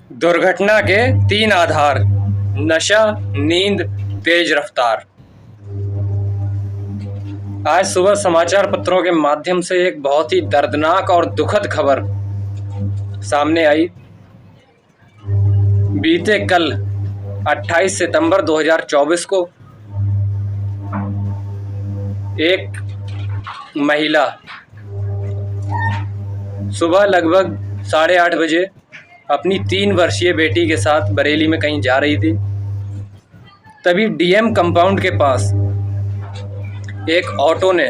दुर्घटना के 3 आधार: नशा, नींद, तेज रफ्तार। आज सुबह समाचार पत्रों के माध्यम से एक बहुत ही दर्दनाक और दुखद खबर सामने आई। बीते कल 28 सितंबर 2024 को एक महिला सुबह लगभग 8:30 बजे अपनी 3 वर्षीय बेटी के साथ बरेली में कहीं जा रही थी। तभी डीएम कंपाउंड के पास एक ऑटो ने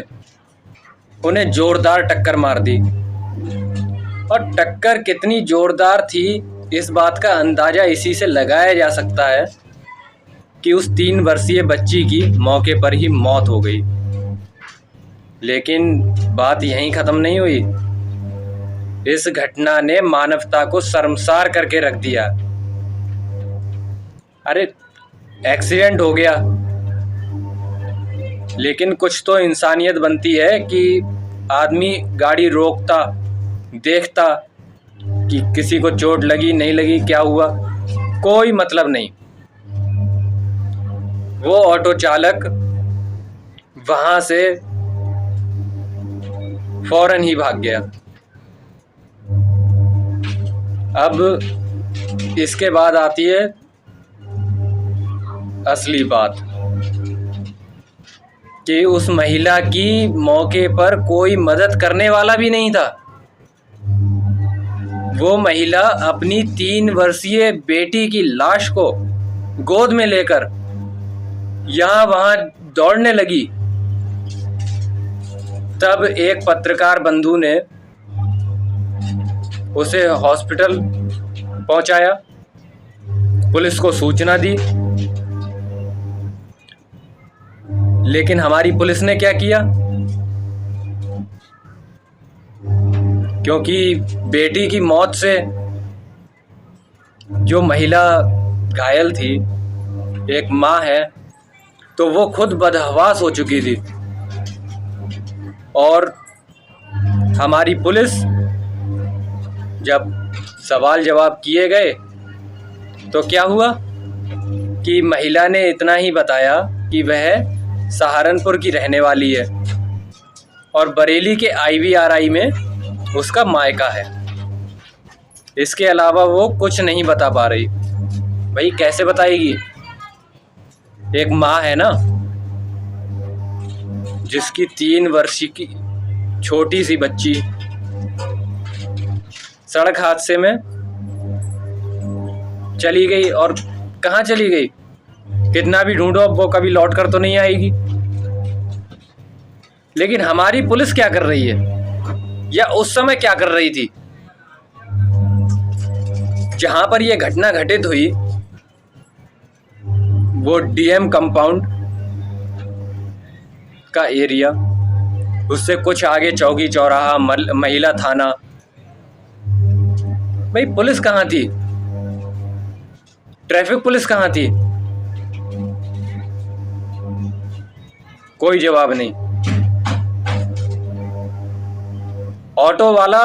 उन्हें जोरदार टक्कर मार दी। और टक्कर कितनी जोरदार थी, इस बात का अंदाज़ा इसी से लगाया जा सकता है कि उस 3 वर्षीय बच्ची की मौके पर ही मौत हो गई। लेकिन बात यहीं ख़त्म नहीं हुई। इस घटना ने मानवता को शर्मसार करके रख दिया। अरे एक्सीडेंट हो गया, लेकिन कुछ तो इंसानियत बनती है कि आदमी गाड़ी रोकता, देखता कि किसी को चोट लगी नहीं लगी, क्या हुआ, कोई मतलब नहीं। वो ऑटो चालक वहां से फौरन ही भाग गया। अब इसके बाद आती है असली बात कि उस महिला की मौके पर कोई मदद करने वाला भी नहीं था। वो महिला अपनी 3 वर्षीय बेटी की लाश को गोद में लेकर यहाँ वहाँ दौड़ने लगी। तब एक पत्रकार बंधु ने उसे हॉस्पिटल पहुंचाया, पुलिस को सूचना दी। लेकिन हमारी पुलिस ने क्या किया? क्योंकि बेटी की मौत से जो महिला घायल थी, एक माँ है, तो वो खुद बदहवास हो चुकी थी। और हमारी पुलिस जब सवाल जवाब किए गए तो क्या हुआ कि महिला ने इतना ही बताया कि वह सहारनपुर की रहने वाली है और बरेली के IVRI में उसका मायका है। इसके अलावा वो कुछ नहीं बता पा रही। भाई कैसे बताएगी? एक माँ है ना, जिसकी 3 वर्ष की छोटी सी बच्ची सड़क हादसे में चली गई। और कहाँ चली गई? कितना भी ढूंढो अब वो कभी लौट कर तो नहीं आएगी। लेकिन हमारी पुलिस क्या कर रही है, या उस समय क्या कर रही थी जहां पर यह घटना घटित हुई? वो डीएम कंपाउंड का एरिया, उससे कुछ आगे चौकी चौराहा, महिला थाना। भाई पुलिस कहाँ थी? ट्रैफिक पुलिस कहाँ थी? कोई जवाब नहीं। ऑटो वाला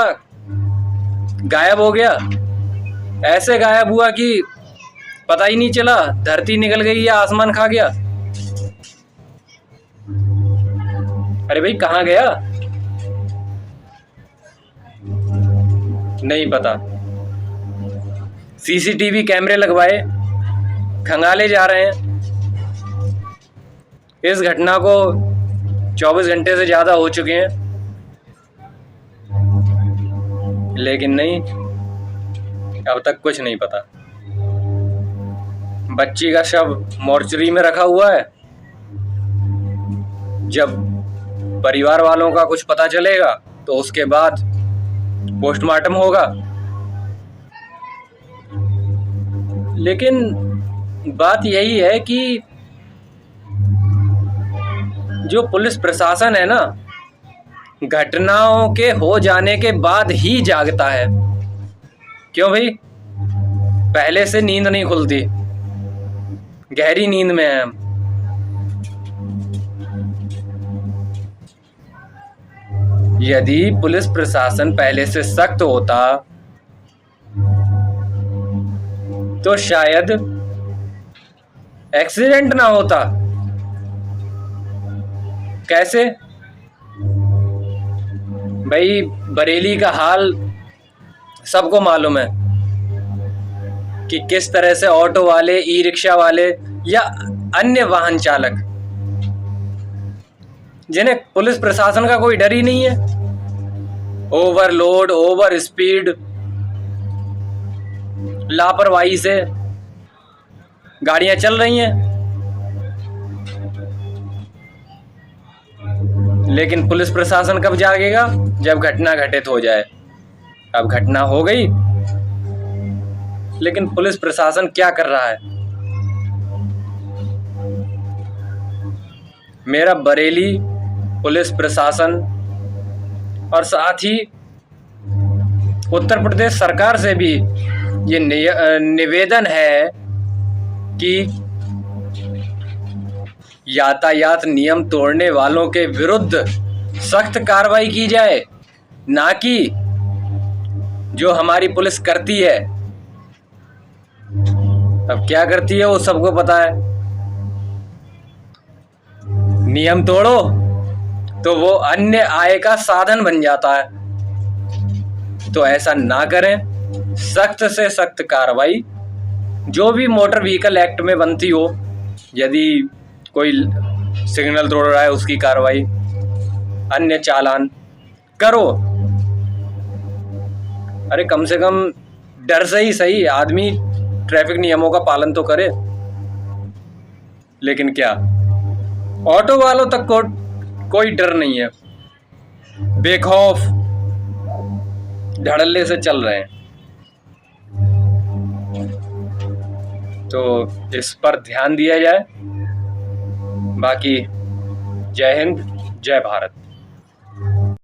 गायब हो गया। ऐसे गायब हुआ कि पता ही नहीं चला धरती निकल गई या आसमान खा गया। अरे भाई कहाँ गया? नहीं पता। CCTV कैमरे लगवाए, खंगाले जा रहे हैं। इस घटना को 24 घंटे से ज़्यादा हो चुके हैं, लेकिन नहीं, अब तक कुछ नहीं पता। बच्ची का शव मोर्चरी में रखा हुआ है। जब परिवार वालों का कुछ पता चलेगा तो उसके बाद पोस्टमार्टम होगा। लेकिन बात यही है कि जो पुलिस प्रशासन है ना, घटनाओं के हो जाने के बाद ही जागता है। क्यों भाई? पहले से नींद नहीं खुलती, गहरी नींद में है हम। यदि पुलिस प्रशासन पहले से सख्त होता तो शायद एक्सीडेंट ना होता। कैसे? भाई बरेली का हाल सबको मालूम है कि किस तरह से ऑटो वाले, ई रिक्शा वाले या अन्य वाहन चालक, जिन्हें पुलिस प्रशासन का कोई डर ही नहीं है, ओवरलोड, ओवर स्पीड, लापरवाही से गाड़ियां चल रही हैं। लेकिन पुलिस प्रशासन कब जागेगा? जब घटना घटित हो जाए। अब घटना हो गई, लेकिन पुलिस प्रशासन क्या कर रहा है? मेरा बरेली पुलिस प्रशासन और साथ ही उत्तर प्रदेश सरकार से भी ये निवेदन है कि यातायात नियम तोड़ने वालों के विरुद्ध सख्त कार्रवाई की जाए, ना कि जो हमारी पुलिस करती है। अब क्या करती है वो सबको पता है। नियम तोड़ो तो वो अन्य आय का साधन बन जाता है। तो ऐसा ना करें। सख्त से सख्त कार्रवाई जो भी मोटर व्हीकल एक्ट में बनती हो, यदि कोई सिग्नल तोड़ रहा है उसकी कार्रवाई, अन्य चालान करो। अरे कम से कम डर से ही सही आदमी ट्रैफिक नियमों का पालन तो करे। लेकिन क्या ऑटो वालों तक को कोई डर नहीं है, बेखौफ धड़ल्ले से चल रहे हैं। तो इस पर ध्यान दिया जाए। बाकी जय हिंद, जय भारत।